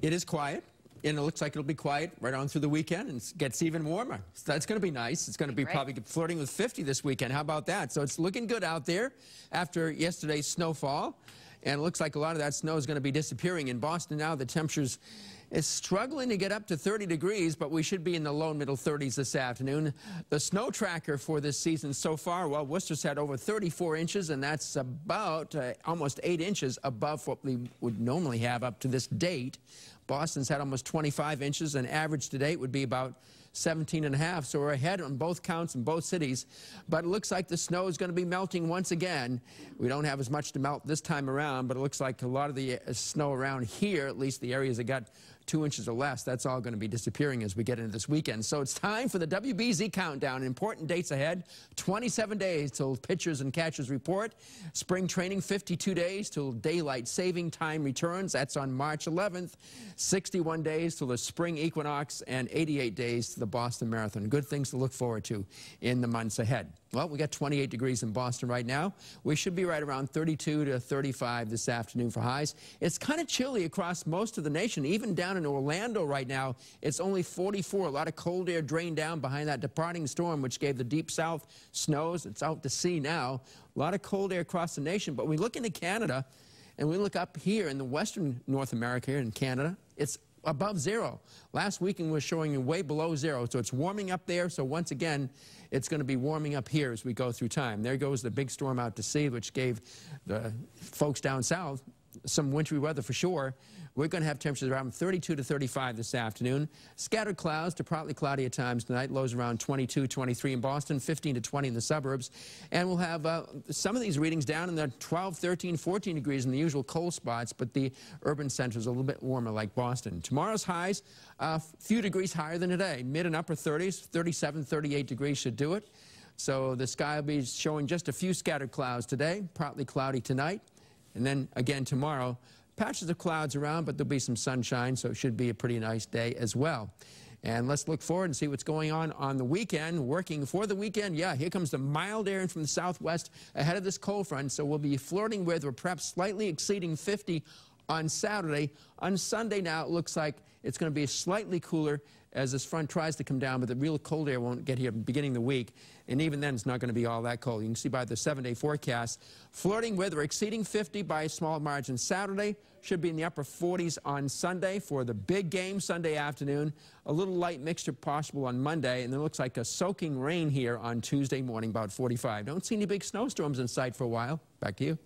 It is quiet, and it looks like it'll be quiet right on through the weekend, and it gets even warmer. So that's going to be nice. It's going to be probably flirting with 50 this weekend. How about that? So it's looking good out there after yesterday's snowfall, and it looks like a lot of that snow is going to be disappearing. In Boston now, the temperatures is struggling to get up to 30 degrees, but we should be in the low middle 30s this afternoon. The snow tracker for this season so far, well, Worcester's had over 34 inches, and that's about almost 8 inches above what we would normally have up to this date. Boston's had almost 25 inches, and average to date would be about 17.5, so we're ahead on both counts in both cities. But it looks like the snow is going to be melting once again. We don't have as much to melt this time around, but it looks like a lot of the snow around here, at least the areas that got 2 inches or less, that's all going to be disappearing as we get into this weekend. So it's time for the WBZ countdown. Important dates ahead. 27 days till pitchers and catchers report. Spring training, 52 days till daylight saving time returns. That's on March 11th. 61 days till the spring equinox, and 88 days to the Boston Marathon. Good things to look forward to in the months ahead. Well, we got 28 degrees in Boston right now. We should be right around 32 to 35 this afternoon for highs. It's kind of chilly across most of the nation. Even down in Orlando right now, it's only 44. A lot of cold air drained down behind that departing storm, which gave the deep south snows. It's out to sea now. A lot of cold air across the nation. But we look into Canada, and we look up here in the western North America, here in Canada, it's above zero. Last weekend was showing way below zero, so it's warming up there. So once again, it's going to be warming up here as we go through time. There goes the big storm out to sea, which gave the folks down south some wintry weather for sure. We're going to have temperatures around 32 to 35 this afternoon. Scattered clouds to partly cloudy at times tonight. Lows around 22, 23 in Boston, 15 to 20 in the suburbs. And we'll have some of these readings down in the 12, 13, 14 degrees in the usual cold spots, but the urban centers are a little bit warmer like Boston. Tomorrow's highs, a few degrees higher than today. Mid and upper 30s, 37, 38 degrees should do it. So the sky will be showing just a few scattered clouds today, partly cloudy tonight. And then again tomorrow, patches of clouds around, but there'll be some sunshine, so it should be a pretty nice day as well. And let's look forward and see what's going on the weekend. Working for the weekend, yeah, here comes the mild air in from the southwest ahead of this cold front, so we'll be flirting with or perhaps slightly exceeding 50 on Saturday. On Sunday now, it looks like it's going to be slightly cooler as this front tries to come down, but the real cold air won't get here beginning of the week. And even then, it's not going to be all that cold. You can see by the 7-day forecast, flirting with or exceeding 50 by a small margin Saturday. Should be in the upper 40s on Sunday for the big game Sunday afternoon. A little light mixture possible on Monday, and it looks like a soaking rain here on Tuesday morning, about 45. Don't see any big snowstorms in sight for a while. Back to you.